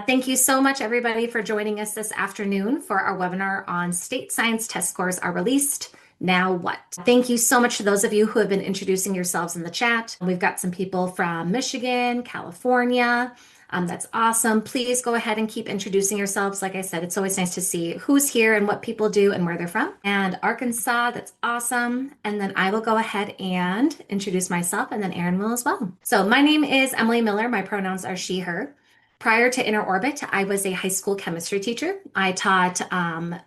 Thank you so much, everybody, for joining us this afternoon for our webinar on state science test scores are released. Now what? Thank you so much to those of you who have been introducing yourselves in the chat. We've got some people from Michigan, California. That's awesome. Please go ahead and keep introducing yourselves. Like I said, it's always nice to see who's here and what people do and where they're from. And Arkansas, that's awesome. And then I will go ahead and introduce myself, and then Erin will as well. So my name is Emily Miller. My pronouns are she, her. Prior to InterOrbit, I was a high school chemistry teacher. I taught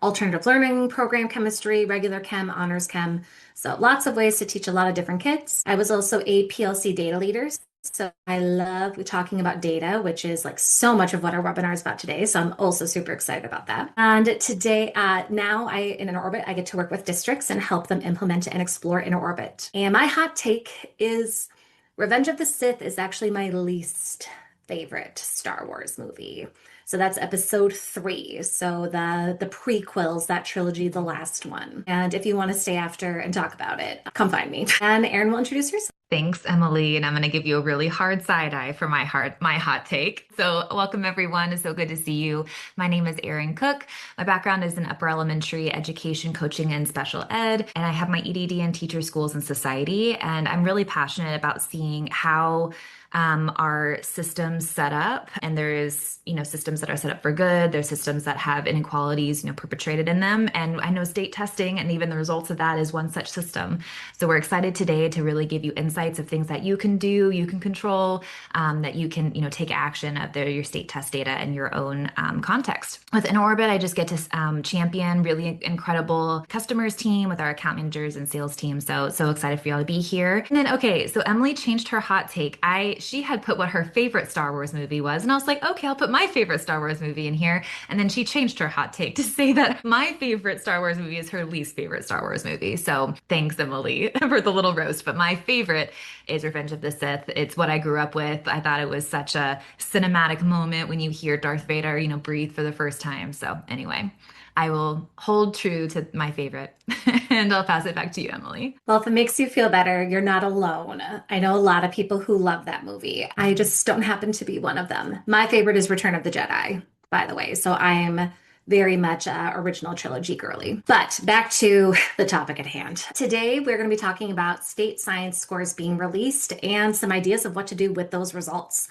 alternative learning program chemistry, regular chem, honors chem. So lots of ways to teach a lot of different kids. I was also a PLC data leader. So I love talking about data, which is like so much of what our webinar is about today. So I'm also super excited about that. And today, in InterOrbit, I get to work with districts and help them implement and explore InterOrbit. And my hot take is Revenge of the Sith is actually my least favorite Star Wars movie. So that's episode 3. So the prequels, that trilogy, the last one. And if you want to stay after and talk about it, come find me. And Erin will introduce herself. Thanks, Emily. And I'm going to give you a really hard side eye for my hot take. So welcome, everyone. It's so good to see you. My name is Erin Cook. My background is in upper elementary education, coaching, and special ed. And I have my EDD in teacher schools and society. And I'm really passionate about seeing how our systems set up, and there's, systems that are set up for good. There's systems that have inequalities, perpetrated in them. And I know state testing and even the results of that is one such system. So we're excited today to really give you insights of things that you can do, you can control, that you can, take action of your state test data in your own context. With InterOrbit, I just get to champion really incredible customers team with our account managers and sales team. So excited for y'all to be here. And then, okay, so Emily changed her hot take. She had put what her favorite Star Wars movie was. And I was like, okay, I'll put my favorite Star Wars movie in here. And then she changed her hot take to say that my favorite Star Wars movie is her least favorite Star Wars movie. So thanks, Emily, for the little roast. But my favorite is Revenge of the Sith. It's what I grew up with. I thought it was such a cinematic moment when you hear Darth Vader, breathe for the first time. So anyway, I will hold true to my favorite and I'll pass it back to you, Emily. Well, if it makes you feel better, you're not alone. I know a lot of people who love that movie. I just don't happen to be one of them. My favorite is Return of the Jedi, by the way. So I'm very much original trilogy girly. But back to the topic at hand. Today, we're going to be talking about state science scores being released and some ideas of what to do with those results.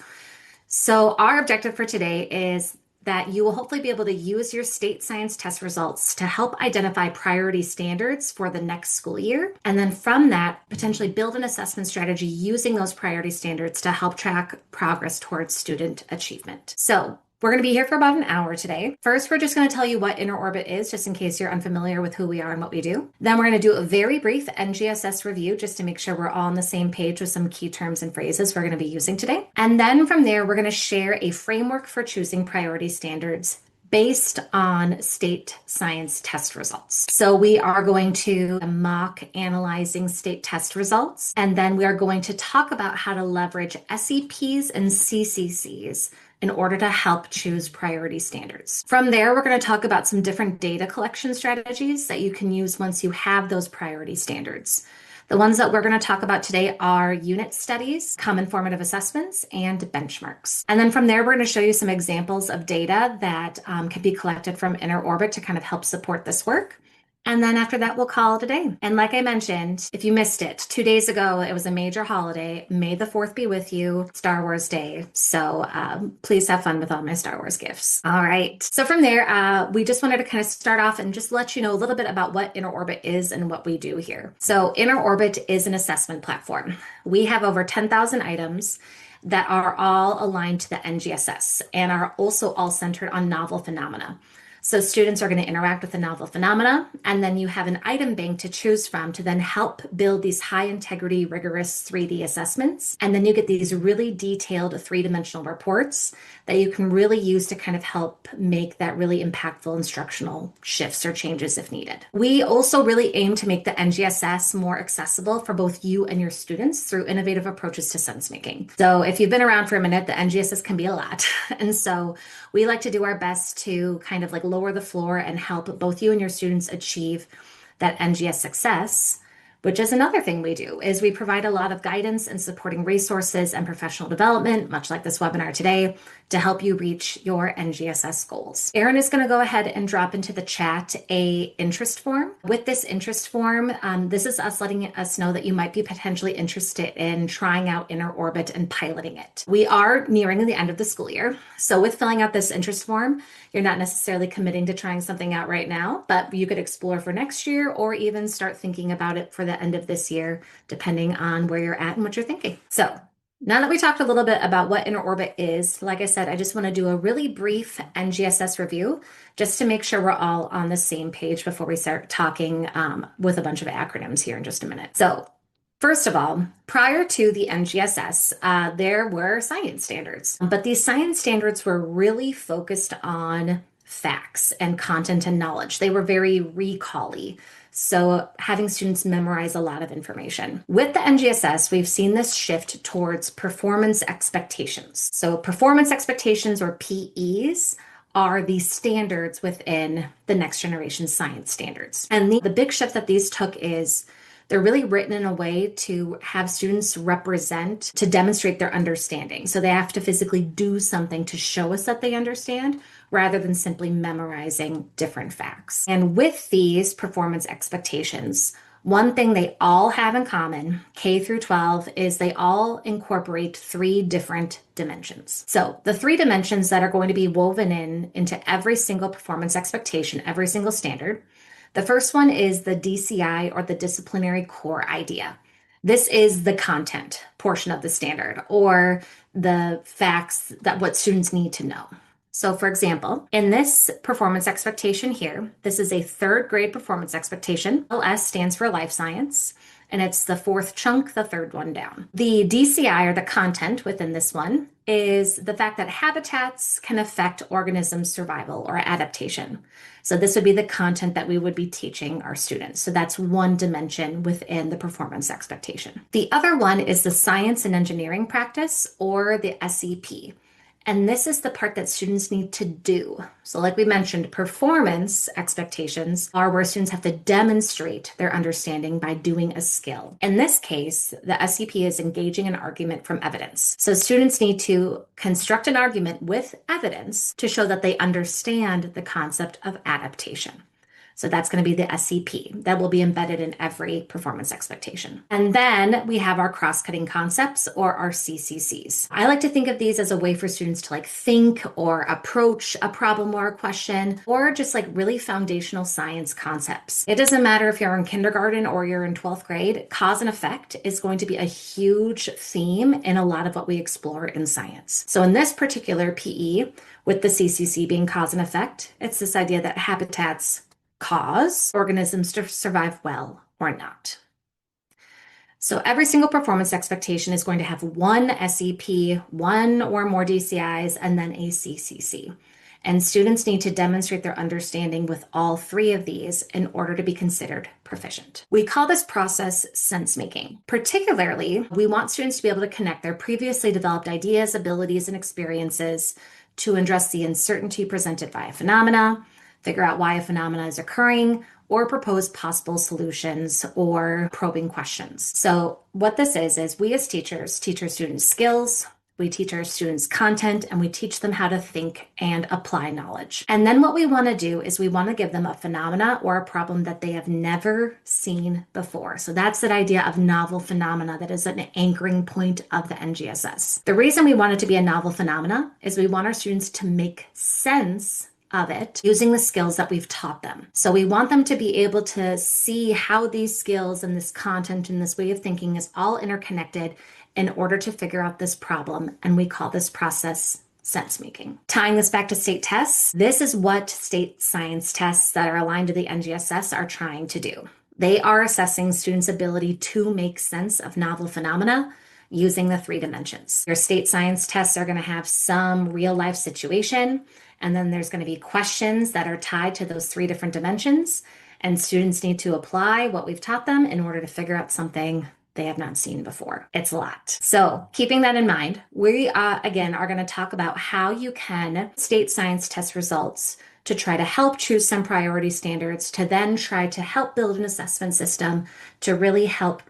So our objective for today is that you will hopefully be able to use your state science test results to help identify priority standards for the next school year. And then from that, potentially build an assessment strategy using those priority standards to help track progress towards student achievement. So we're going to be here for about an hour today. First, we're just going to tell you what InterOrbit is, just in case you're unfamiliar with who we are and what we do. Then we're going to do a very brief NGSS review, just to make sure we're all on the same page with some key terms and phrases we're going to be using today. And then from there, we're going to share a framework for choosing priority standards based on state science test results. So we are going to mock analyzing state test results, and then we are going to talk about how to leverage SEPs and CCCs in order to help choose priority standards. From there, we're going to talk about some different data collection strategies that you can use once you have those priority standards. The ones that we're going to talk about today are unit studies, common formative assessments, and benchmarks. And then from there, we're going to show you some examples of data that can be collected from InterOrbit to kind of help support this work. And then after that, we'll call it a day. And like I mentioned, if you missed it, 2 days ago, it was a major holiday. May the 4th be with you, Star Wars Day. So please have fun with all my Star Wars gifts. All right. So from there, we just wanted to kind of start off and just let you know a little bit about what InterOrbit is and what we do here. So InterOrbit is an assessment platform. We have over 10,000 items that are all aligned to the NGSS and are also all centered on novel phenomena. So students are going to interact with the novel phenomena, and then you have an item bank to choose from to then help build these high integrity, rigorous 3D assessments. And then you get these really detailed 3-dimensional reports that you can really use to kind of help make that really impactful instructional shifts or changes if needed. We also really aim to make the NGSS more accessible for both you and your students through innovative approaches to sense making. So if you've been around for a minute, the NGSS can be a lot. And so we like to do our best to kind of like lower the floor and help both you and your students achieve that NGS success which is another thing we do, is we provide a lot of guidance and supporting resources and professional development, much like this webinar today, to help you reach your NGSS goals. Erin is going to go ahead and drop into the chat a interest form. With this interest form, this is us letting us know that you might be potentially interested in trying out Inner Orbit and piloting it. We are nearing the end of the school year, so with filling out this interest form, you're not necessarily committing to trying something out right now, but you could explore for next year or even start thinking about it for the end of this year, depending on where you're at and what you're thinking. So now that we talked a little bit about what Inner Orbit is, like I said, I just want to do a really brief NGSS review just to make sure we're all on the same page before we start talking with a bunch of acronyms here in just a minute. So first of all, prior to the NGSS, there were science standards, but these science standards were really focused on facts and content and knowledge. They were very recall-y, so having students memorize a lot of information. With the NGSS, we've seen this shift towards performance expectations. So performance expectations, or PEs, are the standards within the next generation science standards. And the big shift that these took is they're really written in a way to have students represent, to demonstrate their understanding. So they have to physically do something to show us that they understand, rather than simply memorizing different facts. And with these performance expectations, one thing they all have in common, K through 12, is they all incorporate 3 different dimensions. So the 3 dimensions that are going to be woven into every single performance expectation, every single standard. The first one is the DCI, or the disciplinary core idea. This is the content portion of the standard, or the facts that what students need to know. So for example, in this performance expectation here, this is a 3rd grade performance expectation. LS stands for life science, and it's the 4th chunk, the 3rd one down. The DCI, or the content within this one, is the fact that habitats can affect organisms' survival or adaptation. So this would be the content that we would be teaching our students. So that's one dimension within the performance expectation. The other one is the science and engineering practice, or the SEP. And this is the part that students need to do. So like we mentioned, performance expectations are where students have to demonstrate their understanding by doing a skill. In this case, the SEP is engaging an argument from evidence. So students need to construct an argument with evidence to show that they understand the concept of adaptation. So that's going to be the SEP that will be embedded in every performance expectation. And then we have our cross-cutting concepts, or our CCCs. I like to think of these as a way for students to think or approach a problem or a question, or just really foundational science concepts. It doesn't matter if you're in kindergarten or you're in 12th grade, cause and effect is going to be a huge theme in a lot of what we explore in science. So in this particular PE, with the CCC being cause and effect, it's this idea that habitats cause organisms to survive well or not. So every single performance expectation is going to have one SEP, one or more DCIs, and then a CCC. And students need to demonstrate their understanding with all 3 of these in order to be considered proficient. We call this process sense making. Particularly, we want students to be able to connect their previously developed ideas, abilities, and experiences to address the uncertainty presented by a phenomena, figure out why a phenomena is occurring, or propose possible solutions or probing questions. So what this is we as teachers teach our students skills, we teach our students content, and we teach them how to think and apply knowledge. And then what we want to do is we want to give them a phenomena or a problem that they have never seen before. So that's that idea of novel phenomena that is an anchoring point of the NGSS. The reason we want it to be a novel phenomena is we want our students to make sense of it using the skills that we've taught them. So we want them to be able to see how these skills and this content and this way of thinking is all interconnected in order to figure out this problem. And we call this process sense making. Tying this back to state tests, this is what state science tests that are aligned to the NGSS are trying to do. They are assessing students' ability to make sense of novel phenomena using the 3 dimensions. Your state science tests are going to have some real life situation, and then there's going to be questions that are tied to those 3 different dimensions, and students need to apply what we've taught them in order to figure out something they have not seen before. It's a lot. So keeping that in mind, we again are going to talk about how you can state science test results to try to help choose some priority standards, to then try to help build an assessment system to really help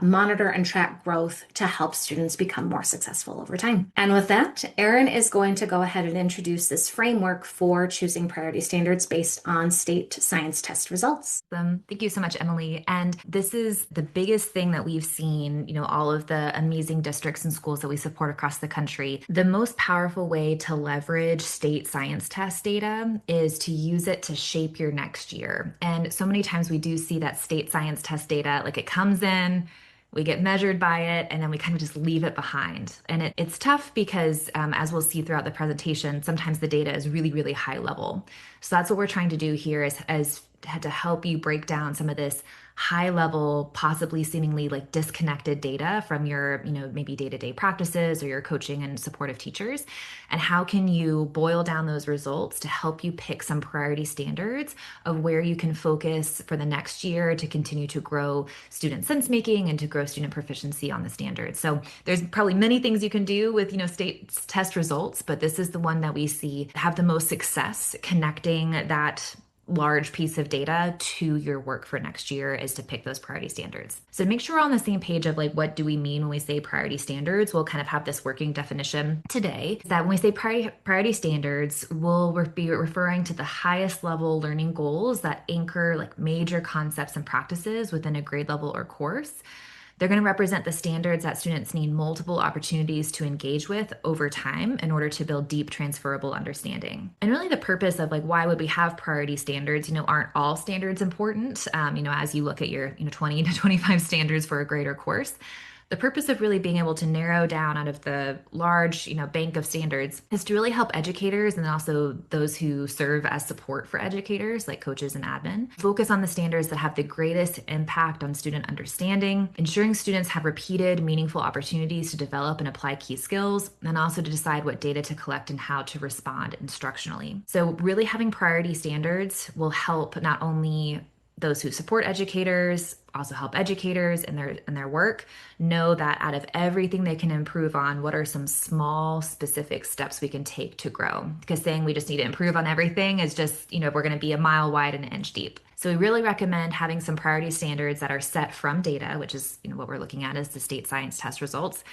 monitor and track growth to help students become more successful over time. And with that, Erin is going to go ahead and introduce this framework for choosing priority standards based on state science test results. Thank you so much, Emily. And this is the biggest thing that we've seen, all of the amazing districts and schools that we support across the country. The most powerful way to leverage state science test data is to use it to shape your next year. And so many times we do see that state science test data, like it comes in, we get measured by it, and then we kind of just leave it behind. And it's tough because, as we'll see throughout the presentation, sometimes the data is really, really high level. So that's what we're trying to do here is to help you break down some of this high level, possibly seemingly like disconnected data from your, maybe day-to-day practices or your coaching and supportive teachers. And how can you boil down those results to help you pick some priority standards of where you can focus for the next year to continue to grow student sense making and to grow student proficiency on the standards. So there's probably many things you can do with, state test results, but this is the one that we see have the most success connecting that large piece of data to your work for next year is to pick those priority standards. So to make sure we're on the same page of like, what do we mean when we say priority standards? We'll kind of have this working definition today, is that when we say priority standards, we'll be referring to the highest level learning goals that anchor like major concepts and practices within a grade level or course. They're going to represent the standards that students need multiple opportunities to engage with over time in order to build deep transferable understanding. And really the purpose of like, why would we have priority standards? Aren't all standards important? As you look at your, 20 to 25 standards for a grade or course. The purpose of really being able to narrow down out of the large, bank of standards is to really help educators and also those who serve as support for educators, like coaches and admin, focus on the standards that have the greatest impact on student understanding, ensuring students have repeated, meaningful opportunities to develop and apply key skills, and also to decide what data to collect and how to respond instructionally. So really having priority standards will help not only those who support educators, also help educators in their work know that out of everything they can improve on, what are some small specific steps we can take to grow? Because saying we just need to improve on everything is just, we're going to be a mile wide and an inch deep. So we really recommend having some priority standards that are set from data, which is, what we're looking at is the state science test results.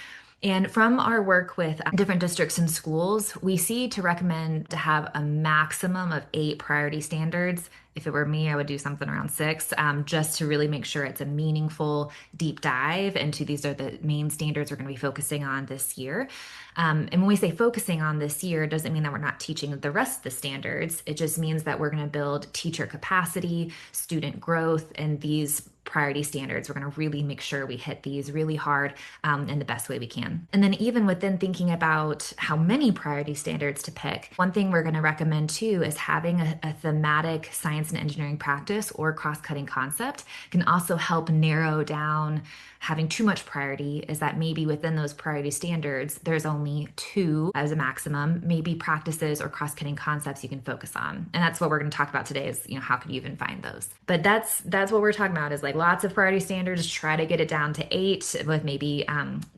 And from our work with different districts and schools, we see to recommend to have a maximum of 8 priority standards. If it were me, I would do something around 6, just to really make sure it's a meaningful deep dive into these are the main standards we're going to be focusing on this year. And when we say focusing on this year, it doesn't mean that we're not teaching the rest of the standards. It just means that we're going to build teacher capacity, student growth, and these priority standards. We're going to really make sure we hit these really hard in the best way we can. And then even within thinking about how many priority standards to pick, one thing we're going to recommend too is having a thematic science and engineering practice or cross-cutting concept can also help narrow down having too much priority. Is that maybe within those priority standards, there's only 2 as a maximum, maybe practices or cross-cutting concepts you can focus on. And that's what we're going to talk about today is, how can you even find those? But that's what we're talking about is like lots of priority standards, try to get it down to 8 with maybe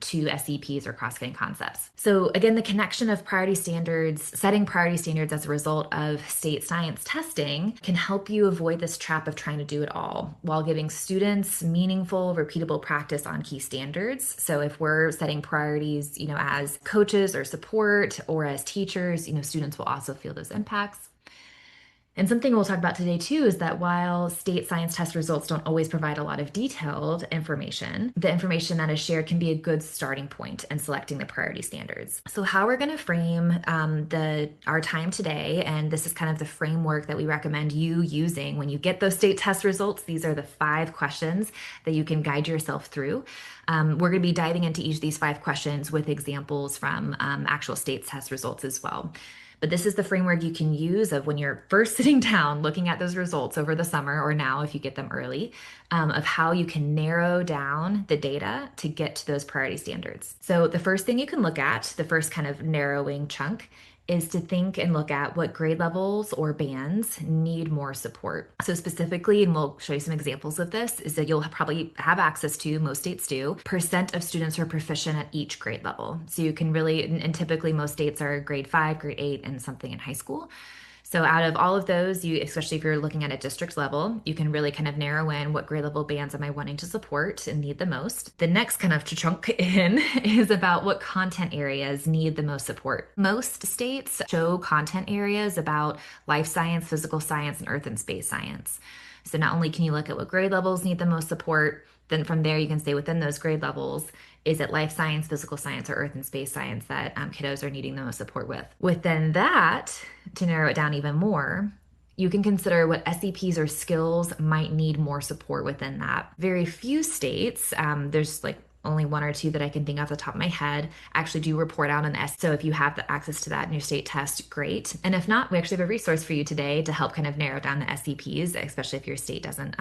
2 SEPs or cross-cutting concepts. So again, the connection of priority standards, setting priority standards as a result of state science testing can help you avoid this trap of trying to do it all while giving students meaningful, repeatable practice on key standards. So if we're setting priorities, as coaches or support or as teachers, students will also feel those impacts. And something we'll talk about today too is that while state science test results don't always provide a lot of detailed information, the information that is shared can be a good starting point in selecting the priority standards. So how we're going to frame our time today, and this is kind of the framework that we recommend you using when you get those state test results. These are the 5 questions that you can guide yourself through. We're going to be diving into each of these 5 questions with examples from actual state test results as well. But this is the framework you can use of when you're first sitting down looking at those results over the summer or now if you get them early, of how you can narrow down the data to get to those priority standards. So the first thing you can look at, the first kind of narrowing chunk, is to think and look at what grade levels or bands need more support. So specifically, and we'll show you some examples of this, is that you'll probably have access to, most states do, % of students who are proficient at each grade level. So you can really, and typically most states are grade 5, grade 8, and something in high school. So out of all of those, you, especially if you're looking at a district level, you can really kind of narrow in what grade level bands am I wanting to support and need the most. The next kind of to chunk in is about what content areas need the most support. Most states show content areas about life science, physical science, and earth and space science. So not only can you look at what grade levels need the most support, then from there you can say within those grade levels, is it life science, physical science, or earth and space science that kiddos are needing the most support with? Within that, to narrow it down even more, you can consider what SEPs or skills might need more support within that. Very few states, there's like only one or two that I can think off the top of my head, actually do report out an S. So if you have the access to that in your state test, great. And if not, we actually have a resource for you today to help kind of narrow down the SEPs, especially if your state doesn't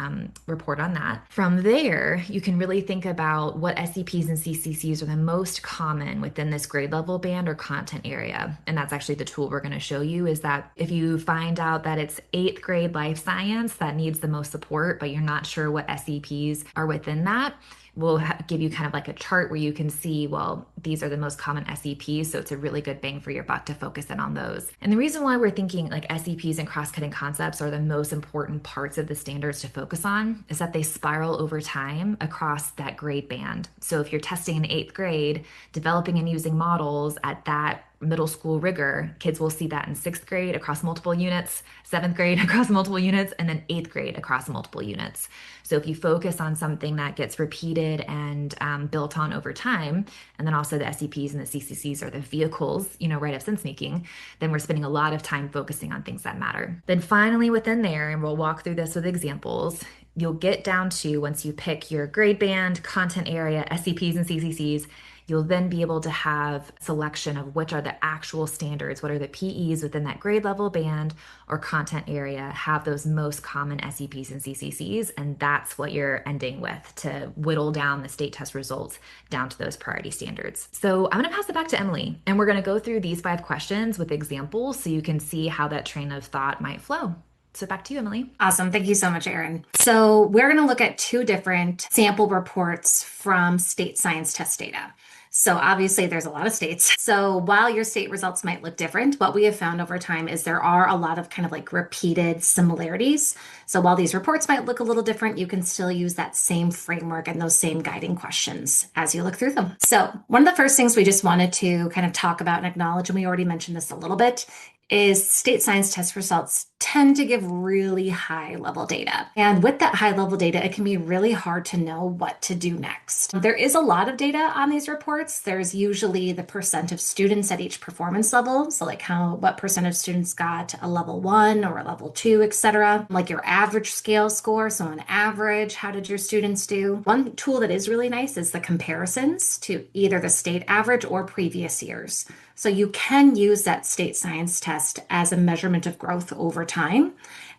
report on that. From there, you can really think about what SEPs and CCCs are the most common within this grade level band or content area. And that's actually the tool we're going to show you, is that if you find out that it's 8th grade life science that needs the most support, but you're not sure what SEPs are within that, we'll give you kind of like a chart where you can see, well, these are the most common SEPs. So it's a really good bang for your buck to focus in on those. And the reason why we're thinking like SEPs and cross-cutting concepts are the most important parts of the standards to focus on is that they spiral over time across that grade band. So if you're testing in 8th grade, developing and using models at that middle school rigor, kids will see that in 6th grade across multiple units, 7th grade across multiple units, and then 8th grade across multiple units. So if you focus on something that gets repeated and built on over time, and then also the SEPs and the CCCs are the vehicles, right, of sense making, then we're spending a lot of time focusing on things that matter. Then finally within there, and we'll walk through this with examples, you'll get down to, once you pick your grade band, content area, SEPs and CCCs, you'll then be able to have selection of which are the actual standards, what are the PEs within that grade level band or content area have those most common SEPs and CCCs, and that's what you're ending with to whittle down the state test results down to those priority standards. So I'm going to pass it back to Emily, and we're going to go through these 5 questions with examples so you can see how that train of thought might flow. So back to you, Emily. Awesome. Thank you so much, Erin. So we're going to look at 2 different sample reports from state science test data. So obviously there's a lot of states. So while your state results might look different, what we have found over time is there are a lot of kind of like repeated similarities. So while these reports might look a little different, you can still use that same framework and those same guiding questions as you look through them. So one of the first things we just wanted to kind of talk about and acknowledge, and we already mentioned this a little bit, is state science test results tend to give really high level data. And with that high level data, it can be really hard to know what to do next. There is a lot of data on these reports. There's usually the percent of students at each performance level. So like what percent of students got a level 1 or a level 2, etc. Like your average scale score. So on average, how did your students do? One tool that is really nice is the comparisons to either the state average or previous years. So you can use that state science test as a measurement of growth over time.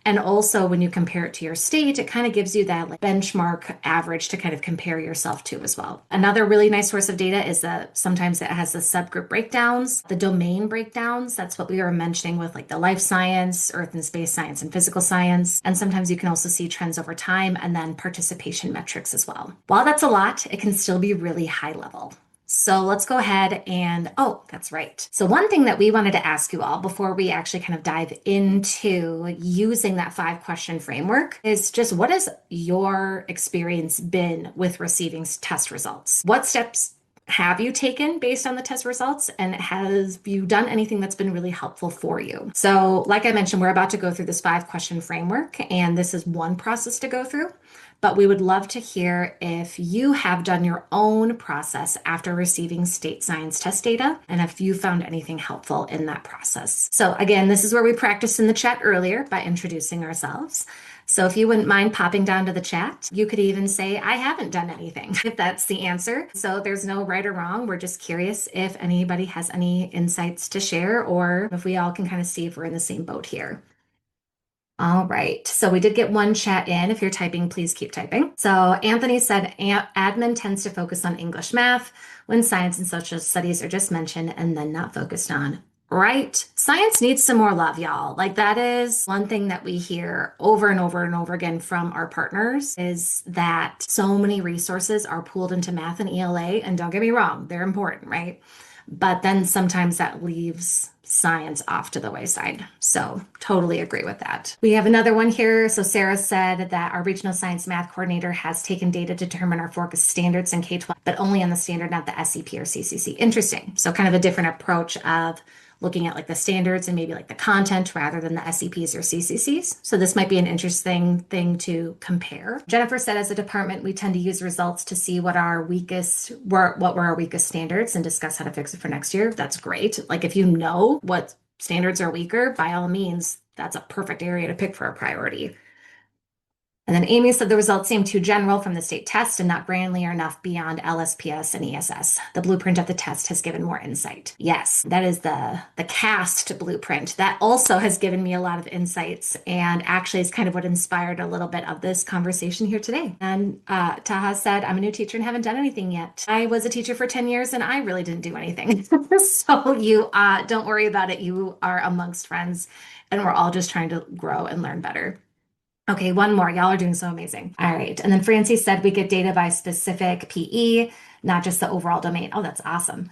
And also when you compare it to your state, it kind of gives you that like benchmark average to kind of compare yourself to as well. Another really nice source of data is that sometimes it has the subgroup breakdowns, the domain breakdowns. That's what we were mentioning with like the life science, earth and space science, and physical science. And sometimes you can also see trends over time and then participation metrics as well. While that's a lot, it can still be really high level. So let's go ahead and, oh, that's right. So one thing that we wanted to ask you all before we actually kind of dive into using that 5-question framework is just what has your experience been with receiving test results? What steps have you taken based on the test results, and have you done anything that's been really helpful for you? So like I mentioned, we're about to go through this 5-question framework, and this is one process to go through. But we would love to hear if you have done your own process after receiving state science test data and if you found anything helpful in that process. So again, this is where we practiced in the chat earlier by introducing ourselves. So if you wouldn't mind popping down to the chat, you could even say, I haven't done anything, if that's the answer. So there's no right or wrong. We're just curious if anybody has any insights to share or if we all can kind of see if we're in the same boat here. All right, so we did get one chat in. If you're typing, please keep typing. So Anthony said admin tends to focus on English math when science and social studies are just mentioned and then not focused on. Right? Science needs some more love, y'all. Like that is one thing that we hear over and over and over again from our partners is that so many resources are pooled into math and ELA. And don't get me wrong, they're important, right? But then sometimes that leaves science off to the wayside. So totally agree with that. We have another one here. So Sarah said that our regional science math coordinator has taken data to determine our focus standards in K-12, but only on the standard, not the SEP or CCC. Interesting. So kind of a different approach of looking at like the standards and maybe like the content rather than the SEPs or CCCs. So this might be an interesting thing to compare. Jennifer said, as a department, we tend to use results to see what were our weakest standards and discuss how to fix it for next year. That's great. Like if you know what standards are weaker, by all means, that's a perfect area to pick for a priority. And then Amy said the results seem too general from the state test and not granular enough beyond LSPS and ESS. The blueprint of the test has given more insight. Yes, that is the CAST blueprint. That also has given me a lot of insights and actually is kind of what inspired a little bit of this conversation here today. And Taha said, I'm a new teacher and haven't done anything yet. I was a teacher for 10 years and I really didn't do anything. So you don't worry about it. You are amongst friends and we're all just trying to grow and learn better. Okay, one more. Y'all are doing so amazing. All right. And then Francie said we get data by specific PE, not just the overall domain. Oh, that's awesome.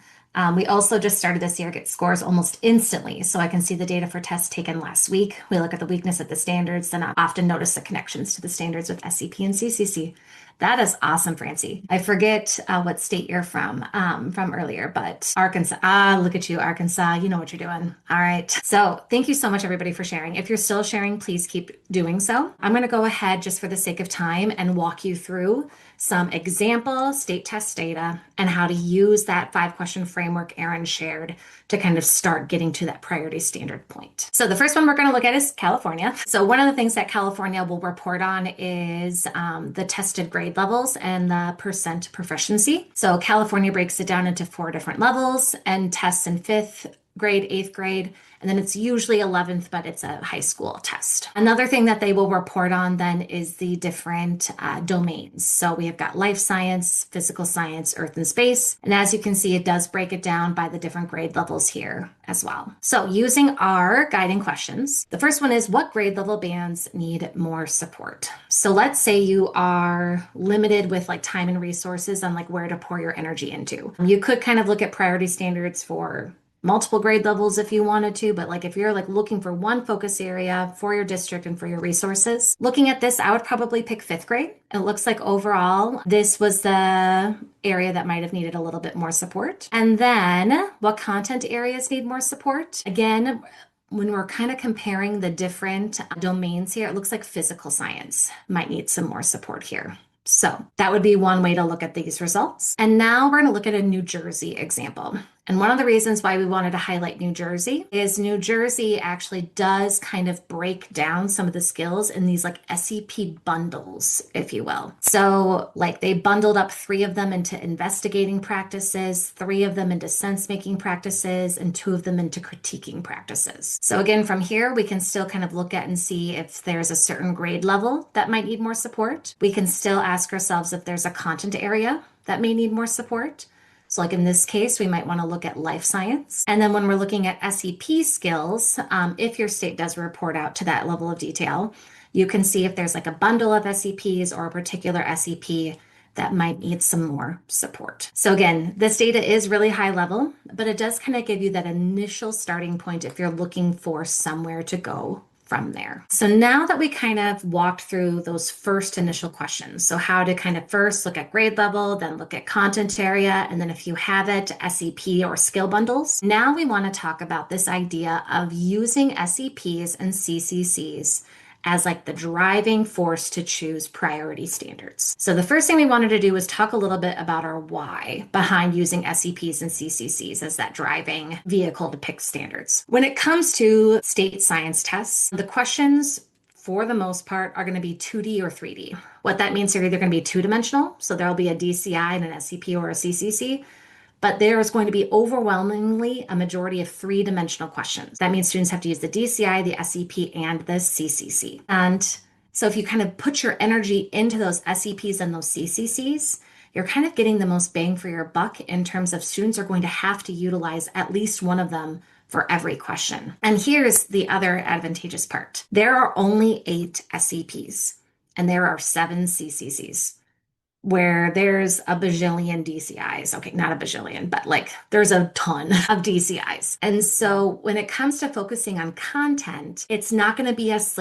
We also just started this year, get scores almost instantly. So I can see the data for tests taken last week. We look at the weakness at the standards, then I often notice the connections to the standards with SCP and CCC. That is awesome, Francie. I forget what state you're from earlier, but Arkansas. Ah, look at you, Arkansas. You know what you're doing. All right. So thank you so much, everybody, for sharing. If you're still sharing, please keep doing so. I'm going to go ahead just for the sake of time and walk you through some example state test data and how to use that 5-question framework Erin shared to kind of start getting to that priority standard point. So the first one we're going to look at is California. So one of the things that California will report on is the tested grade levels and the percent proficiency. So California breaks it down into 4 different levels and tests in 5th grade, 8th grade, and then it's usually 11th, but it's a high school test. Another thing that they will report on then is the different domains. So we have got life science, physical science, earth and space. And as you can see, it does break it down by the different grade levels here as well. So using our guiding questions, the first one is, what grade level bands need more support? So let's say you are limited with like time and resources on like where to pour your energy into. You could kind of look at priority standards for multiple grade levels if you wanted to, but like if you're like looking for one focus area for your district and for your resources, looking at this, I would probably pick 5th grade. It looks like overall, this was the area that might have needed a little bit more support. And then what content areas need more support? Again, when we're kind of comparing the different domains here, it looks like physical science might need some more support here. So that would be one way to look at these results. And now we're going to look at a New Jersey example. And one of the reasons why we wanted to highlight New Jersey is New Jersey actually does kind of break down some of the skills in these like SEP bundles, if you will. So like they bundled up 3 of them into investigating practices, 3 of them into sense-making practices, and 2 of them into critiquing practices. So again, from here, we can still kind of look at and see if there's a certain grade level that might need more support. We can still ask ourselves if there's a content area that may need more support. So like in this case, we might want to look at life science. And then when we're looking at SEP skills, if your state does report out to that level of detail, you can see if there's like a bundle of SEPs or a particular SEP that might need some more support. So again, this data is really high level, but it does kind of give you that initial starting point if you're looking for somewhere to go from there. So now that we kind of walked through those first initial questions, so how to kind of first look at grade level, then look at content area, and then if you have it, SEP or skill bundles. Now we want to talk about this idea of using SEPs and CCCs as like the driving force to choose priority standards. So the first thing we wanted to do was talk a little bit about our why behind using SEPs and CCCs as that driving vehicle to pick standards. When it comes to state science tests, the questions for the most part are going to be 2D or 3D. What that means, they're either going to be 2-dimensional, so there'll be a DCI and an SEP or a CCC, but there is going to be overwhelmingly a majority of 3-dimensional questions. That means students have to use the DCI, the SEP, and the CCC. And so if you kind of put your energy into those SEPs and those CCCs, you're kind of getting the most bang for your buck in terms of students are going to have to utilize at least one of them for every question. And here's the other advantageous part. There are only 8 SEPs and there are 7 CCCs. where there's a bajillion DCIs. Okay, not a bajillion, but like there's a ton of DCIs. And so when it comes to focusing on content, it's not going to be as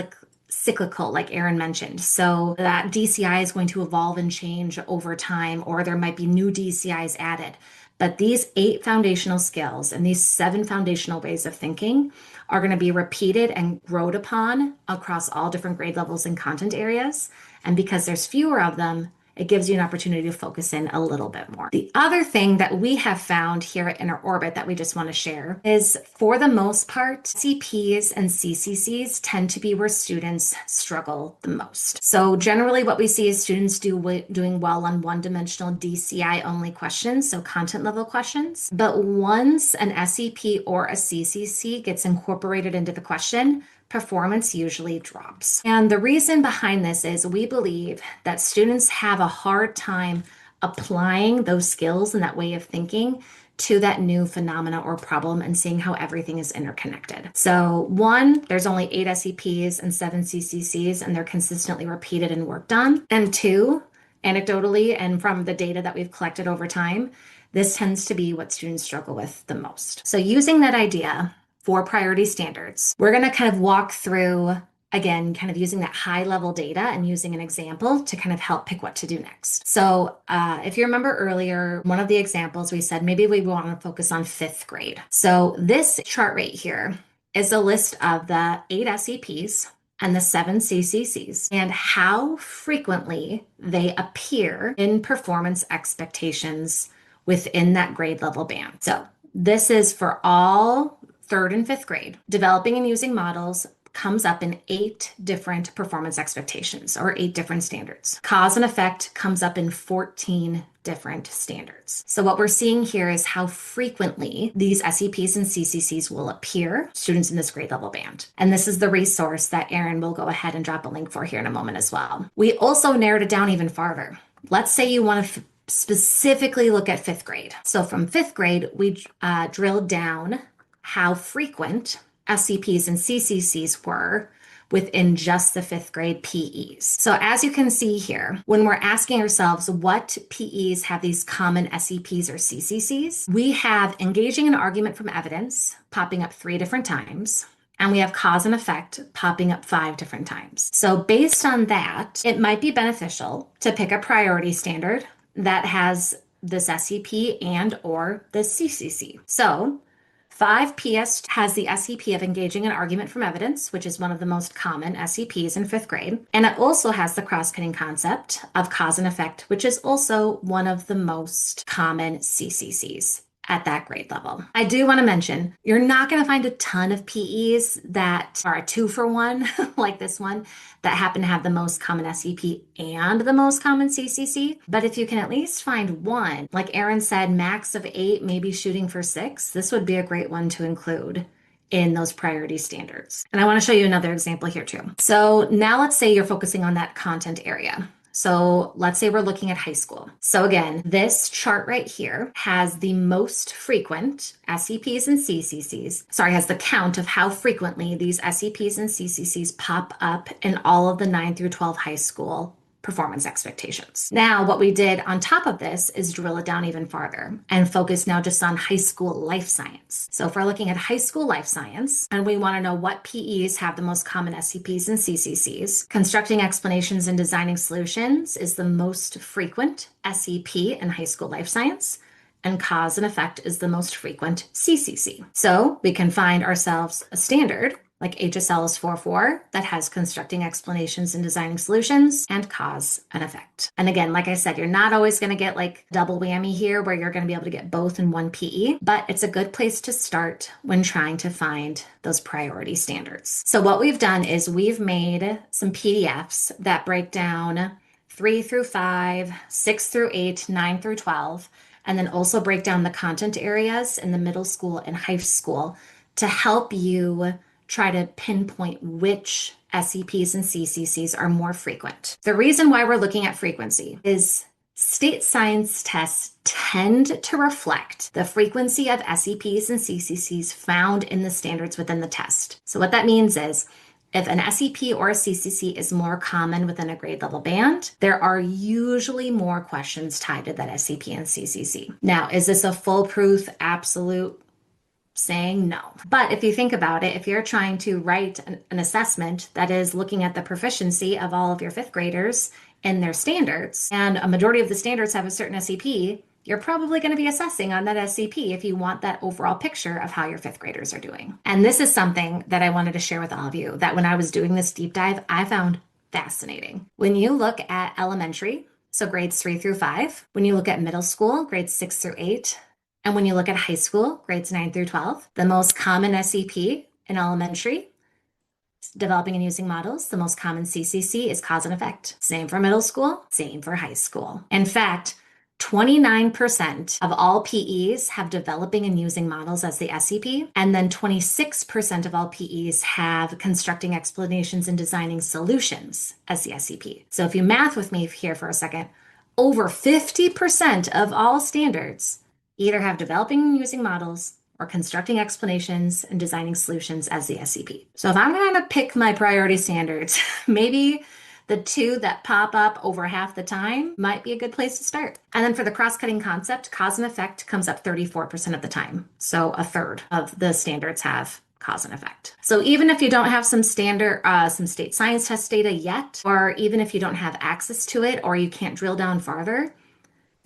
cyclical, like Erin mentioned. So that DCI is going to evolve and change over time, or there might be new DCIs added. But these 8 foundational skills and these 7 foundational ways of thinking are going to be repeated and growed upon across all different grade levels and content areas. And because there's fewer of them, it gives you an opportunity to focus in a little bit more. The other thing that we have found here at Inner Orbit that we just want to share is, for the most part, CPs and CCCs tend to be where students struggle the most. So generally what we see is students doing well on one-dimensional DCI only questions, so content level questions. But once an SEP or a CCC gets incorporated into the question, performance usually drops. And the reason behind this is we believe that students have a hard time applying those skills and that way of thinking to that new phenomena or problem and seeing how everything is interconnected. So 1, there's only 8 SEPs and 7 CCCs, and they're consistently repeated and worked on. And 2, anecdotally, and from the data that we've collected over time, this tends to be what students struggle with the most. So using that idea for priority standards, we're going to kind of walk through, again, kind of using that high level data and using an example to kind of help pick what to do next. So if you remember earlier, one of the examples we said, maybe we want to focus on 5th grade. So this chart right here is a list of the 8 SEPs and the 7 CCCs and how frequently they appear in performance expectations within that grade level band. So this is for all 3rd and 5th grade. Developing and using models comes up in 8 different performance expectations, or 8 different standards. Cause and effect comes up in 14 different standards. So what we're seeing here is how frequently these SEPs and CCCs will appear, students in this grade level band. And this is the resource that Erin will go ahead and drop a link for here in a moment as well. We also narrowed it down even farther. Let's say you want to specifically look at 5th grade. So from 5th grade, we drilled down how frequent SEPs and CCCs were within just the 5th grade PEs. So as you can see here, when we're asking ourselves what PEs have these common SEPs or CCCs, we have engaging an argument from evidence popping up 3 different times, and we have cause and effect popping up 5 different times. So based on that, it might be beneficial to pick a priority standard that has this SEP and or the CCC. So 5PS has the SEP of engaging an argument from evidence, which is one of the most common SEPs in 5th grade. And it also has the cross-cutting concept of cause and effect, which is also one of the most common CCCs at that grade level. I do want to mention, you're not going to find a ton of PEs that are a 2-for-1 like this one that happen to have the most common SEP and the most common CCC. But if you can at least find one, like Erin said, max of 8, maybe shooting for 6, this would be a great one to include in those priority standards. And I want to show you another example here too. So now let's say you're focusing on that content area. So let's say we're looking at high school. So again, this chart right here has the most frequent SEPs and CCCs, has the count of how frequently these SEPs and CCCs pop up in all of the 9 through 12 high school performance expectations. Now, what we did on top of this is drill it down even farther and focus now just on high school life science. So if we're looking at high school life science and we want to know what PEs have the most common SEPs and CCCs, constructing explanations and designing solutions is the most frequent SEP in high school life science, and cause and effect is the most frequent CCC. So we can find ourselves a standard like HSLS 4.4 that has constructing explanations and designing solutions and cause and effect. And again, like I said, you're not always going to get like double whammy here where you're going to be able to get both in one PE, but it's a good place to start when trying to find those priority standards. So what we've done is we've made some PDFs that break down 3 through 5, 6 through 8, 9 through 12, and then also break down the content areas in the middle school and high school to help you try to pinpoint which SEPs and CCCs are more frequent. The reason why we're looking at frequency is state science tests tend to reflect the frequency of SEPs and CCCs found in the standards within the test. So what that means is If an SEP or a CCC is more common within a grade level band, there are usually more questions tied to that SEP and CCC. Now, is this a foolproof, absolute saying? No. But if you think about it, if you're trying to write an assessment that is looking at the proficiency of all of your fifth graders in their standards, and a majority of the standards have a certain SEP, you're probably going to be assessing on that SCP if you want that overall picture of how your fifth graders are doing. And this is something that I wanted to share with all of you that when I was doing this deep dive, I found fascinating. When you look at elementary, so grades 3 through 5, when you look at middle school, grades 6 through 8, and when you look at high school, grades 9 through 12, the most common SEP in elementary, developing and using models, the most common CCC is cause and effect. Same for middle school, same for high school. In fact, 29% of all PEs have developing and using models as the SEP, and then 26% of all PEs have constructing explanations and designing solutions as the SEP. So if you math with me here for a second, over 50% of all standards either have developing and using models or constructing explanations and designing solutions as the SEP. So if I'm going to pick my priority standards, maybe the two that pop up over half the time might be a good place to start. And then for the cross-cutting concept, cause and effect comes up 34% of the time. So a third of the standards have cause and effect. So even if you don't have some state science test data yet, or even if you don't have access to it, or you can't drill down farther,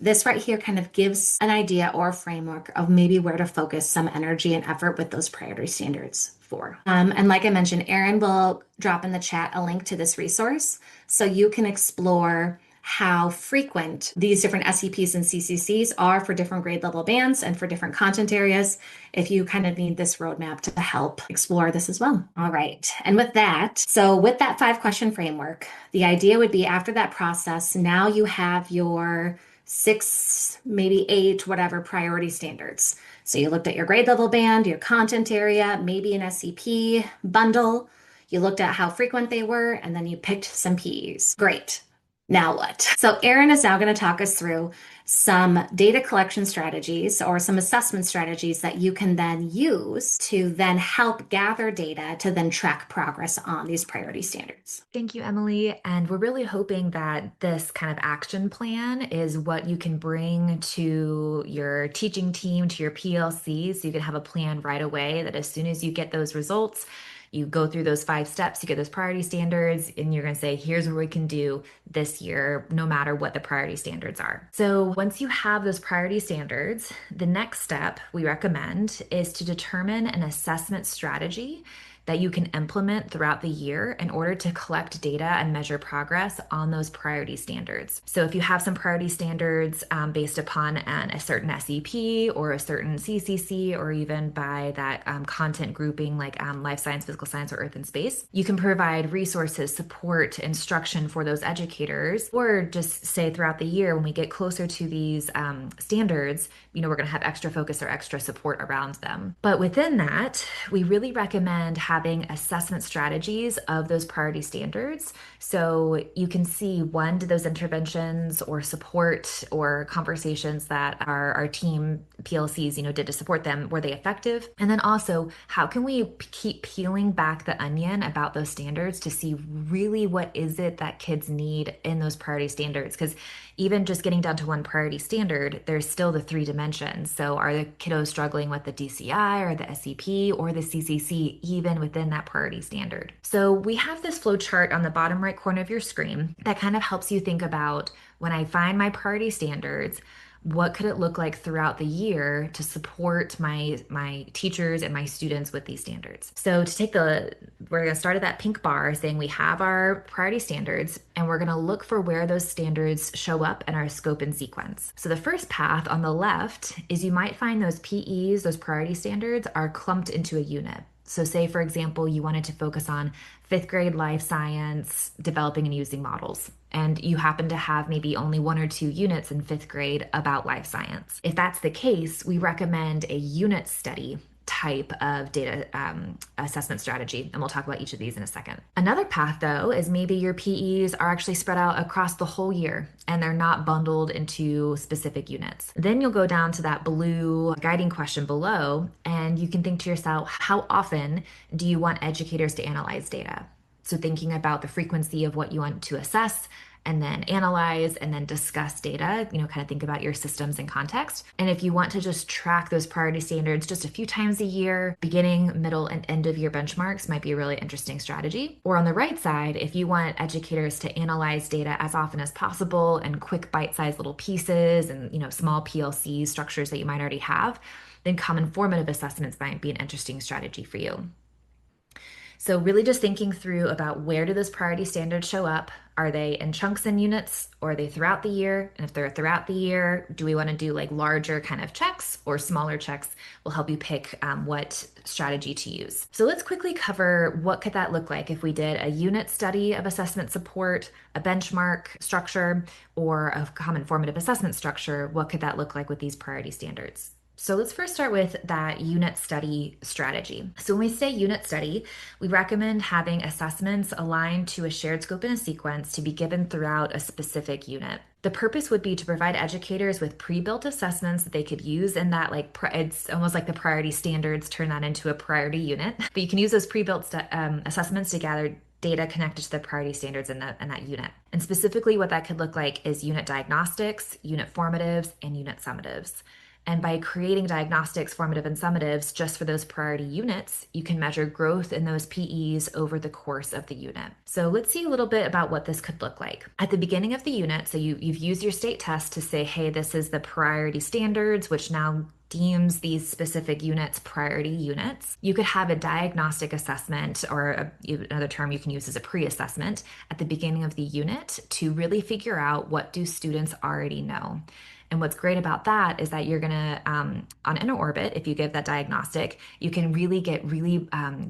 this right here kind of gives an idea or a framework of maybe where to focus some energy and effort with those priority standards for. And like I mentioned, Erin will drop in the chat a link to this resource so you can explore how frequent these different SEPs and CCCs are for different grade level bands and for different content areas, if you kind of need this roadmap to help explore this as well. All right. And with that, so with that 5-question framework, the idea would be after that process, now you have your 6, maybe 8, whatever priority standards. So you looked at your grade level band, your content area, maybe an SEP bundle. You looked at how frequent they were, and then you picked some PEs. Great. Now what? So Erin is now going to talk us through some data collection strategies or some assessment strategies that you can then use to then help gather data to then track progress on these priority standards. Thank you, Emily. And we're really hoping that this kind of action plan is what you can bring to your teaching team, to your PLC, so you can have a plan right away that as soon as you get those results, you go through those 5 steps, you get those priority standards, and you're going to say, here's what we can do this year, no matter what the priority standards are. So once you have those priority standards, the next step we recommend is to determine an assessment strategy that you can implement throughout the year in order to collect data and measure progress on those priority standards. So if you have some priority standards based upon a certain SEP or a certain CCC, or even by that content grouping like life science, physical science, or earth and space, you can provide resources, support, instruction for those educators, or just say throughout the year when we get closer to these standards, we're going to have extra focus or extra support around them. But within that, we really recommend having assessment strategies of those priority standards. So you can see, one, do those interventions or support or conversations that our team PLCs, did to support them, were they effective? And then also, how can we keep peeling back the onion about those standards to see really what is it that kids need in those priority standards? Because even just getting down to one priority standard, there's still the 3 dimensions. So are the kiddos struggling with the DCI or the SCP or the CCC even within that priority standard? So we have this flow chart on the bottom right corner of your screen that kind of helps you think about, when I find my priority standards, what could it look like throughout the year to support my teachers and my students with these standards? So we're going to start at that pink bar saying we have our priority standards, and we're going to look for where those standards show up in our scope and sequence. So the first path on the left is you might find those PEs, those priority standards, are clumped into a unit. So say, for example, you wanted to focus on 5th grade life science, developing and using models, and you happen to have maybe only 1 or 2 units in 5th grade about life science. If that's the case, we recommend a unit study type of data assessment strategy, and we'll talk about each of these in a second. Another path, though, is maybe your PEs are actually spread out across the whole year and they're not bundled into specific units. Then you'll go down to that blue guiding question below, and you can think to yourself, how often do you want educators to analyze data? So thinking about the frequency of what you want to assess, and then analyze and then discuss data, kind of think about your systems and context. And if you want to just track those priority standards just a few times a year, beginning, middle, and end of year benchmarks might be a really interesting strategy. Or on the right side, if you want educators to analyze data as often as possible and quick bite-sized little pieces and, small PLC structures that you might already have, then common formative assessments might be an interesting strategy for you. So really just thinking through about where do those priority standards show up? Are they in chunks and units, or are they throughout the year? And if they're throughout the year, do we want to do like larger kind of checks or smaller checks? Will help you pick what strategy to use. So let's quickly cover what could that look like if we did a unit study of assessment support, a benchmark structure, or a common formative assessment structure. What could that look like with these priority standards? So let's first start with that unit study strategy. So when we say unit study, we recommend having assessments aligned to a shared scope and a sequence to be given throughout a specific unit. The purpose would be to provide educators with pre-built assessments that they could use in that, it's almost like the priority standards turn that into a priority unit. But you can use those pre-built assessments to gather data connected to the priority standards in that unit. And specifically what that could look like is unit diagnostics, unit formatives, and unit summatives. And by creating diagnostics, formative, and summatives just for those priority units, you can measure growth in those PEs over the course of the unit. So let's see a little bit about what this could look like. At the beginning of the unit, so you've used your state test to say, hey, this is the priority standards, which now deems these specific units priority units. You could have a diagnostic assessment, or another term you can use is a pre-assessment, at the beginning of the unit to really figure out what do students already know. And what's great about that is that you're going to, on InterOrbit, if you give that diagnostic, you can really get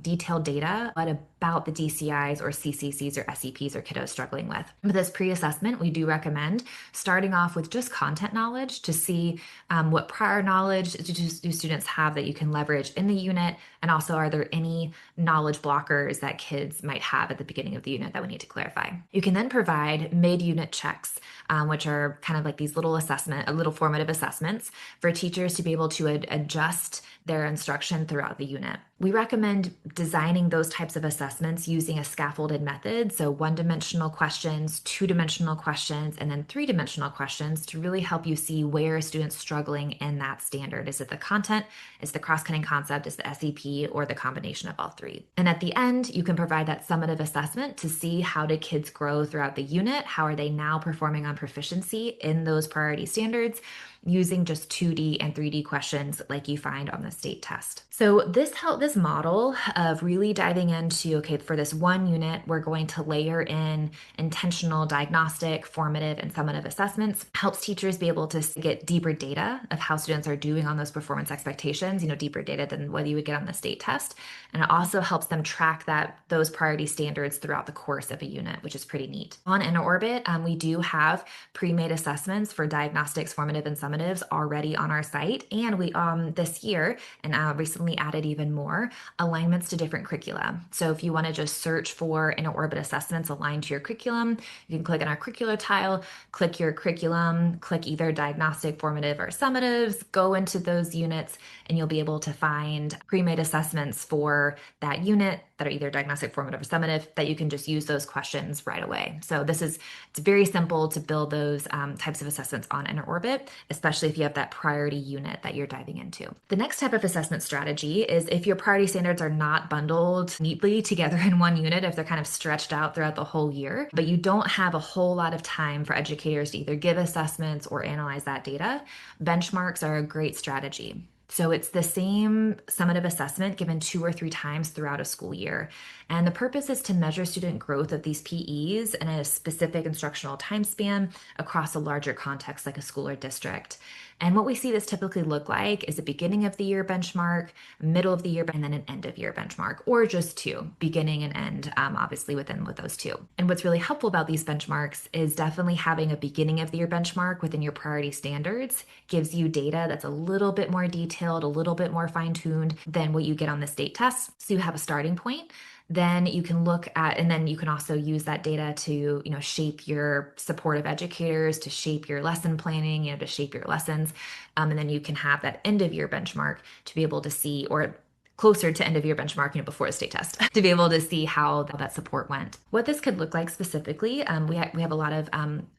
detailed data about the DCIs or CCCs or SEPs or kiddos struggling with. With this pre-assessment, we do recommend starting off with just content knowledge to see what prior knowledge do students have that you can leverage in the unit, and also are there any knowledge blockers that kids might have at the beginning of the unit that we need to clarify. You can then provide mid-unit checks, which are kind of like these little formative assessments for teachers to be able to adjust their instruction throughout the unit. We recommend designing those types of assessments using a scaffolded method. So one-dimensional questions, two-dimensional questions, and then three-dimensional questions to really help you see where a student's struggling in that standard. Is it the content? Is the cross-cutting concept? Is the SEP, or the combination of all three? And at the end, you can provide that summative assessment to see how did kids grow throughout the unit? How are they now performing on proficiency in those priority standards, using just 2D and 3D questions like you find on the state test. So this model of really diving into, okay, for this one unit, we're going to layer in intentional diagnostic, formative, and summative assessments, helps teachers be able to get deeper data of how students are doing on those performance expectations, deeper data than what you would get on the state test. And it also helps them track those priority standards throughout the course of a unit, which is pretty neat. On InterOrbit, we do have pre-made assessments for diagnostics, formative, and summatives already on our site. And we, this year, and recently added even more alignments to different curricula. So if you want to just search for InterOrbit assessments aligned to your curriculum, you can click on our curricular tile, click your curriculum, click either diagnostic, formative, or summatives, go into those units, and you'll be able to find pre-made assessments for that unit that are either diagnostic, formative, or summative that you can just use those questions right away. So it's very simple to build those types of assessments on InterOrbit, especially if you have that priority unit that you're diving into. The next type of assessment strategy is if your priority standards are not bundled neatly together in one unit, if they're kind of stretched out throughout the whole year, but you don't have a whole lot of time for educators to either give assessments or analyze that data, benchmarks are a great strategy. So it's the same summative assessment given 2 or 3 times throughout a school year. And the purpose is to measure student growth of these PEs in a specific instructional time span across a larger context like a school or district. And what we see this typically look like is a beginning of the year benchmark, middle of the year, and then an end of year benchmark, or just 2, beginning and end, obviously with those 2. And what's really helpful about these benchmarks is definitely having a beginning of the year benchmark within your priority standards gives you data that's a little bit more detailed, a little bit more fine-tuned than what you get on the state test. So you have a starting point. Then you can look at, and then you can also use that data to, shape your supportive educators, to shape your lesson planning, to shape your lessons. And then you can have that end of year benchmark to be able to see, or closer to end of year benchmark, before the state test to be able to see how that support went. What this could look like specifically, we have a lot of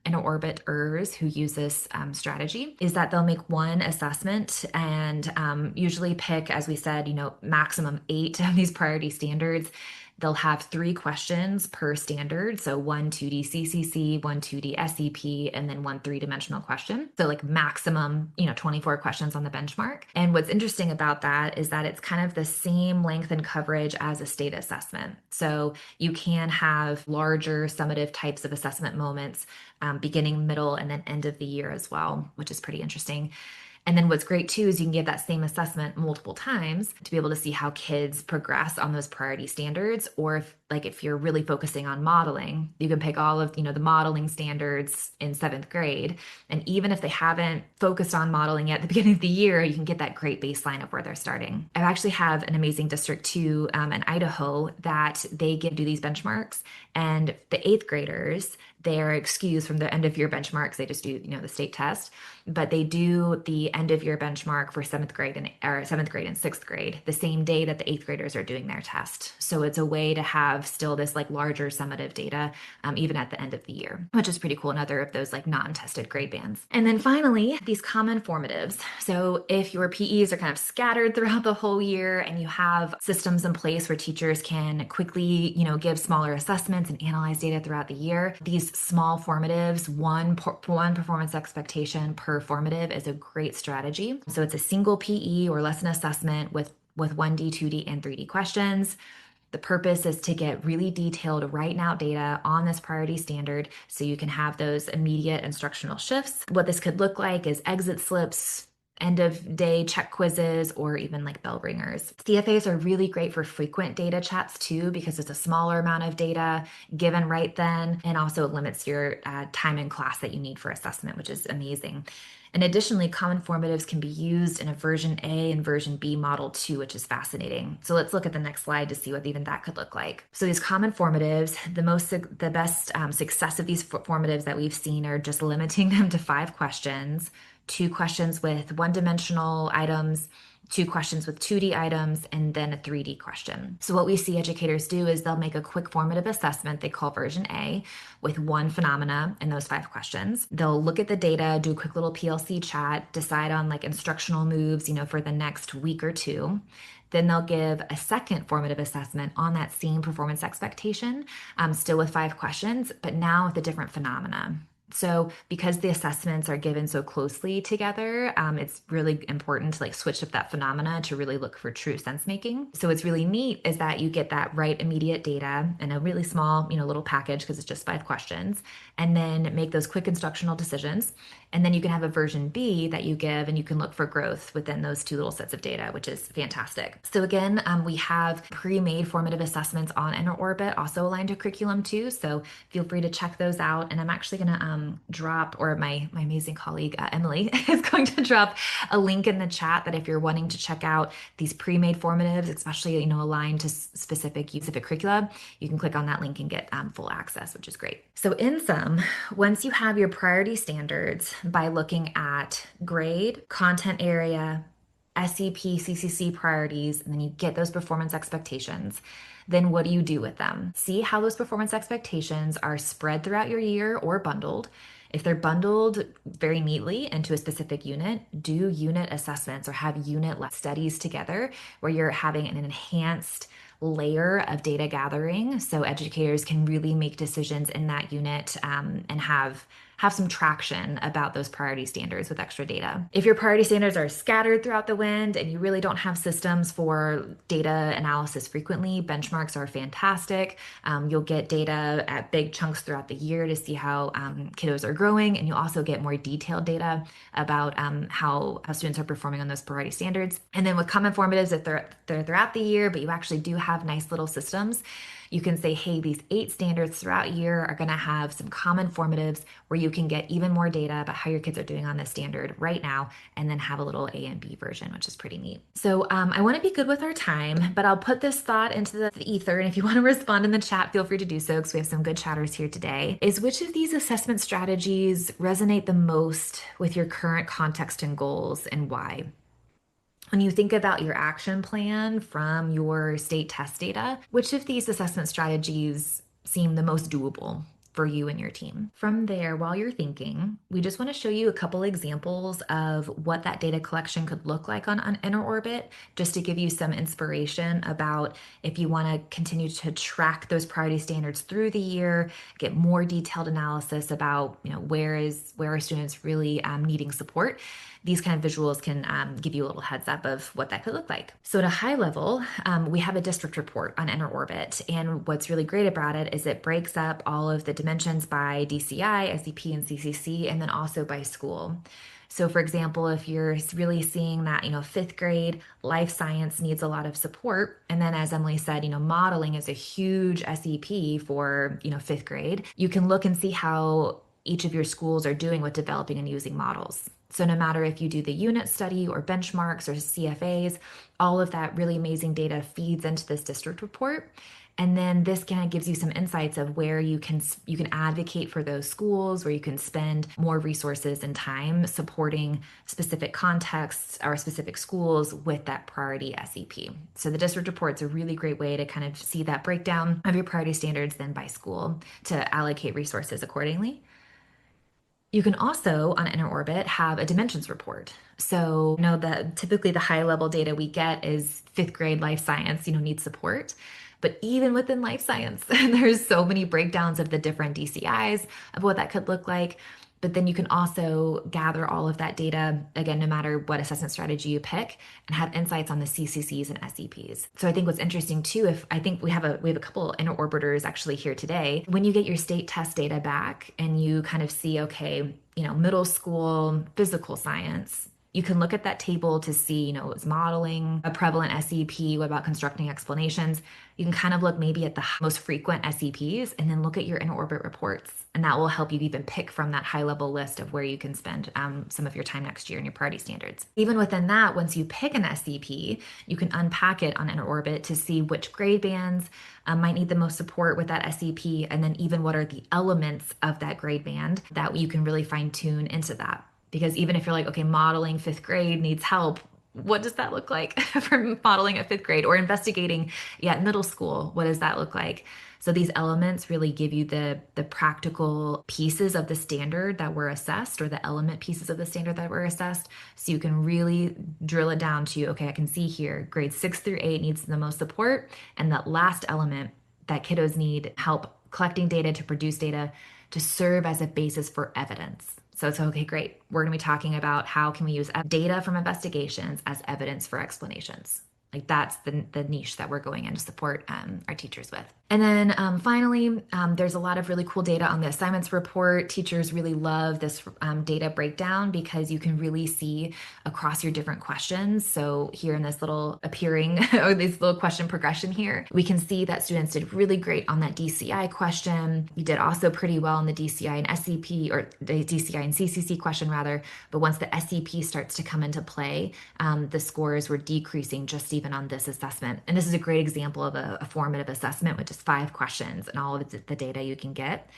inner orbiters who use this strategy, is that they'll make one assessment and usually pick, as we said, maximum 8 of these priority standards. They'll have 3 questions per standard. So one 2D CCC, one 2D SEP, and then one 3-dimensional question. So like maximum, 24 questions on the benchmark. And what's interesting about that is that it's kind of the same length and coverage as a state assessment. So you can have larger summative types of assessment moments, beginning, middle, and then end of the year as well, which is pretty interesting. And then what's great too is you can give that same assessment multiple times to be able to see how kids progress on those priority standards. Or if you're really focusing on modeling, you can pick all of, the modeling standards in 7th grade. And even if they haven't focused on modeling yet at the beginning of the year, you can get that great baseline of where they're starting. I actually have an amazing district too, in Idaho, that they do these benchmarks, and the 8th graders, they're excused from the end of year benchmarks. They just do, the state test, but they do the end of year benchmark for 7th grade and 6th grade, the same day that the 8th graders are doing their test. So it's a way to have still this like larger summative data, even at the end of the year, which is pretty cool. Another of those like non-tested grade bands. And then finally, these common formatives. So if your PEs are kind of scattered throughout the whole year and you have systems in place where teachers can quickly, give smaller assessments and analyze data throughout the year, these small formatives, one performance expectation per formative is a great strategy. So it's a single PE or lesson assessment with 1D, 2D, and 3D questions. The purpose is to get really detailed write out data on this priority standard so you can have those immediate instructional shifts. What this could look like is exit slips, end of day check quizzes, or even like bell ringers. CFAs are really great for frequent data chats too, because it's a smaller amount of data given right then, and also it limits your time in class that you need for assessment, which is amazing. And additionally, common formatives can be used in a version A and version B model too, which is fascinating. So let's look at the next slide to see what even that could look like. So these common formatives, the best success of these formatives that we've seen are just limiting them to 5 questions, 2 questions with 1-dimensional items, 2 questions with 2D items, and then a 3D question. So what we see educators do is they'll make a quick formative assessment they call version A with 1 phenomena in those 5 questions. They'll look at the data, do a quick little PLC chat, decide on like instructional moves, for the next week or 2. Then they'll give a second formative assessment on that same performance expectation, still with 5 questions, but now with a different phenomena. So because the assessments are given so closely together, it's really important to like switch up that phenomena to really look for true sense making. So what's really neat is that you get that right immediate data in a really small, little package because it's just 5 questions, and then make those quick instructional decisions. And then you can have a version B that you give, and you can look for growth within those 2 little sets of data, which is fantastic. So again, we have pre-made formative assessments on Inner Orbit, also aligned to curriculum too. So feel free to check those out. And I'm actually going to drop, or my amazing colleague Emily is going to drop a link in the chat that if you're wanting to check out these pre-made formatives, especially aligned to specific curricula, you can click on that link and get full access, which is great. So in sum, once you have your priority standards by looking at grade, content area, SEP, CCC priorities, and then you get those performance expectations, then what do you do with them? See how those performance expectations are spread throughout your year or bundled. If they're bundled very neatly into a specific unit, do unit assessments or have unit studies together where you're having an enhanced layer of data gathering so educators can really make decisions in that unit and have some traction about those priority standards with extra data. If your priority standards are scattered throughout the wind and you really don't have systems for data analysis frequently, benchmarks are fantastic. You'll get data at big chunks throughout the year to see how kiddos are growing, and you'll also get more detailed data about how students are performing on those priority standards. And then with common formatives, if they're throughout the year, but you actually do have nice little systems, you can say, hey, these 8 standards throughout year are going to have some common formatives where you can get even more data about how your kids are doing on this standard right now, and then have a little A and B version, which is pretty neat. So I want to be good with our time, but I'll put this thought into the ether. And if you want to respond in the chat, feel free to do so because we have some good chatters here today. Is which of these assessment strategies resonate the most with your current context and goals, and why? When you think about your action plan from your state test data, which of these assessment strategies seem the most doable for you and your team? From there, while you're thinking, we just want to show you a couple examples of what that data collection could look like on Inner Orbit, just to give you some inspiration about if you want to continue to track those priority standards through the year, get more detailed analysis about, where are students really needing support. These kind of visuals can give you a little heads up of what that could look like. So at a high level, we have a district report on Inner Orbit. And what's really great about it is it breaks up all of the dimensions by DCI, SEP, and CCC, and then also by school. So for example, if you're really seeing that, fifth grade life science needs a lot of support. And then as Emily said, modeling is a huge SEP for, fifth grade. You can look and see how each of your schools are doing with developing and using models. So no matter if you do the unit study or benchmarks or CFAs, all of that really amazing data feeds into this district report. And then this kind of gives you some insights of where you can advocate for those schools, where you can spend more resources and time supporting specific contexts or specific schools with that priority SEP. So the district report's a really great way to kind of see that breakdown of your priority standards then by school to allocate resources accordingly. You can also, on Inner Orbit, have a dimensions report. So, that typically the high level data we get is fifth grade life science, needs support. But even within life science, there's so many breakdowns of the different DCIs of what that could look like. But then you can also gather all of that data, again, no matter what assessment strategy you pick, and have insights on the CCCs and SEPs. So I think what's interesting too, I think we have a couple Inner Orbiters actually here today. When you get your state test data back and you kind of see, okay, middle school physical science, you can look at that table to see, is modeling a prevalent SEP? What about constructing explanations? You can kind of look maybe at the most frequent SEPs and then look at your Inner Orbit reports. And that will help you even pick from that high level list of where you can spend some of your time next year in your priority standards. Even within that, once you pick an SEP, you can unpack it on Inner Orbit to see which grade bands might need the most support with that SEP. And then even what are the elements of that grade band that you can really fine tune into that. Because even if you're like, okay, modeling fifth grade needs help, what does that look like for modeling at fifth grade or investigating middle school? What does that look like? So these elements really give you the practical pieces of the standard that were assessed or the element pieces of the standard that were assessed. So you can really drill it down to, okay, I can see here grades 6 through 8 needs the most support. And that last element that kiddos need help collecting data to produce data to serve as a basis for evidence. So it's okay, great. We're going to be talking about how can we use data from investigations as evidence for explanations. Like that's the niche that we're going in to support our teachers with. And then finally, there's a lot of really cool data on the assignments report. Teachers really love this data breakdown because you can really see across your different questions. So here in this little appearing or this little question progression here, we can see that students did really great on that DCI question. You did also pretty well on the DCI and SEP or the DCI and CCC question rather. But once the SEP starts to come into play, the scores were decreasing just even on this assessment. And this is a great example of a formative assessment with just 5 questions and all of the data you can get.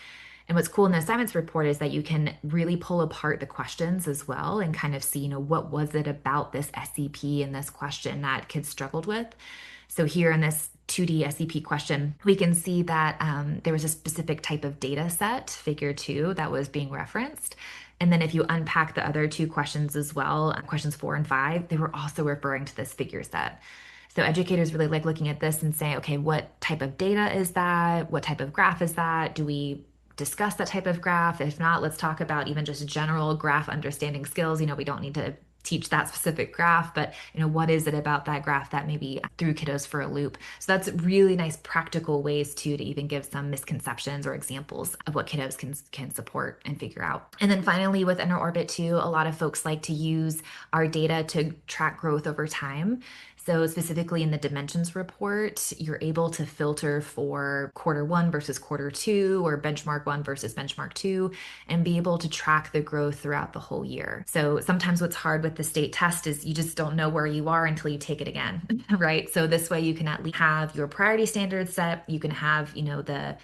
And what's cool in the assignments report is that you can really pull apart the questions as well and kind of see, what was it about this SEP and this question that kids struggled with. So here in this 2D SEP question, we can see that there was a specific type of data set, figure 2, that was being referenced. And then if you unpack the other 2 questions as well, questions 4 and 5, they were also referring to this figure set. So educators really like looking at this and say, okay, what type of data is that? What type of graph is that? Do we discuss that type of graph? If not, let's talk about even just general graph understanding skills. We don't need to teach that specific graph, but what is it about that graph that maybe threw kiddos for a loop? So that's really nice practical ways to even give some misconceptions or examples of what kiddos can support and figure out. And then finally with Inner Orbit too, a lot of folks like to use our data to track growth over time. So specifically in the dimensions report, you're able to filter for quarter 1 versus quarter 2 or benchmark 1 versus benchmark 2 and be able to track the growth throughout the whole year. So sometimes what's hard with the state test is you just don't know where you are until you take it again, right? So this way you can at least have your priority standards set. You can have, the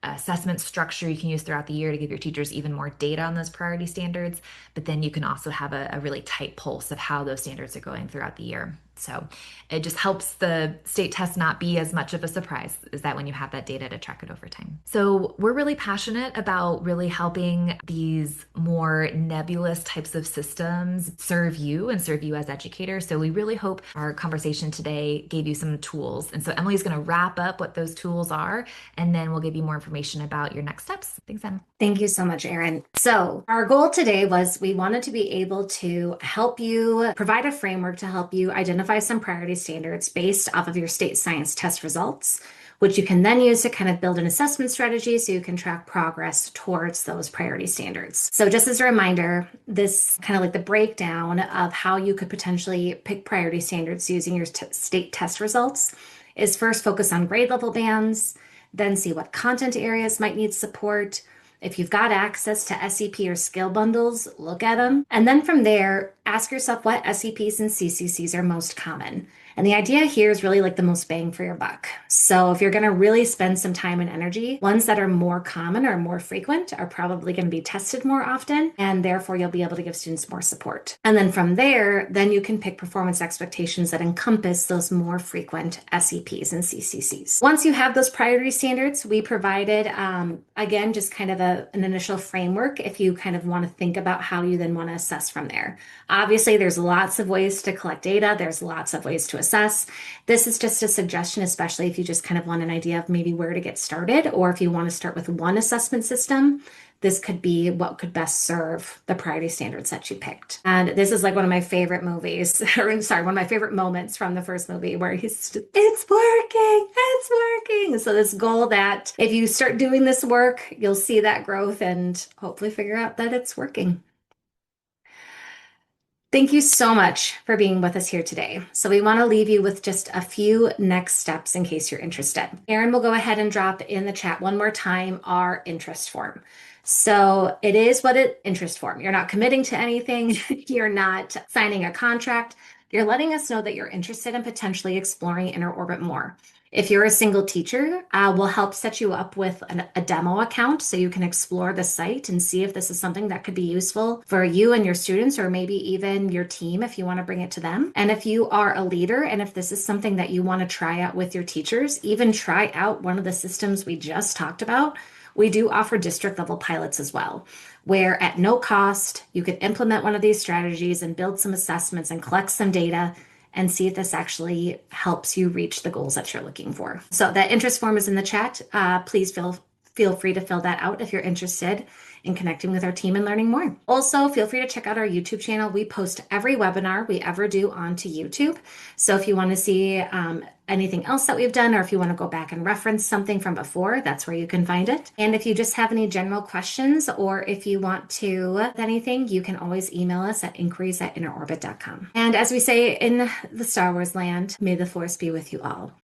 assessment structure you can use throughout the year to give your teachers even more data on those priority standards. But then you can also have a really tight pulse of how those standards are going throughout the year. So it just helps the state test not be as much of a surprise, is that when you have that data to track it over time. So we're really passionate about really helping these more nebulous types of systems serve you and serve you as educators. So we really hope our conversation today gave you some tools. And so Emily's going to wrap up what those tools are, and then we'll give you more information about your next steps. Thanks, Em. Thank you so much, Erin. So our goal today was we wanted to be able to help you provide a framework to help you identify some priority standards based off of your state science test results, which you can then use to kind of build an assessment strategy so you can track progress towards those priority standards. So just as a reminder, this kind of like the breakdown of how you could potentially pick priority standards using your state test results is first focus on grade level bands, then see what content areas might need support. If you've got access to SEP or skill bundles, look at them. And then from there, ask yourself what SEPs and CCCs are most common. And the idea here is really like the most bang for your buck. So if you're going to really spend some time and energy, ones that are more common or more frequent are probably going to be tested more often, and therefore you'll be able to give students more support. And then from there, then you can pick performance expectations that encompass those more frequent SEPs and CCCs. Once you have those priority standards, we provided, again, just kind of an initial framework if you kind of want to think about how you then want to assess from there. Obviously, there's lots of ways to collect data. There's lots of ways to assess. This is just a suggestion, especially if you just kind of want an idea of maybe where to get started, or if you want to start with one assessment system. This could be what could best serve the priority standards that you picked. And this is like one of my favorite movies, or sorry, one of my favorite moments from the first movie where it's working. So this goal that if you start doing this work, you'll see that growth and hopefully figure out that it's working. Thank you so much for being with us here today. So we want to leave you with just a few next steps in case you're interested. Erin will go ahead and drop in the chat one more time our interest form. So it is what it interest form. You're not committing to anything. You're not signing a contract. You're letting us know that you're interested in potentially exploring Inner Orbit more. If you're a single teacher, we'll help set you up with a demo account so you can explore the site and see if this is something that could be useful for you and your students, or maybe even your team if you want to bring it to them. And if you are a leader and if this is something that you want to try out with your teachers, even try out one of the systems we just talked about, we do offer district level pilots as well, where at no cost, you could implement one of these strategies and build some assessments and collect some data and see if this actually helps you reach the goals that you're looking for. So that interest form is in the chat. Please feel free to fill that out if you're interested in connecting with our team and learning more. Also, feel free to check out our YouTube channel. We post every webinar we ever do onto YouTube. So if you want to see anything else that we've done, or if you want to go back and reference something from before, that's where you can find it. And if you just have any general questions, or if you want to anything, you can always email us at inquiries@innerorbit.com. And as we say in the Star Wars land, may the force be with you all.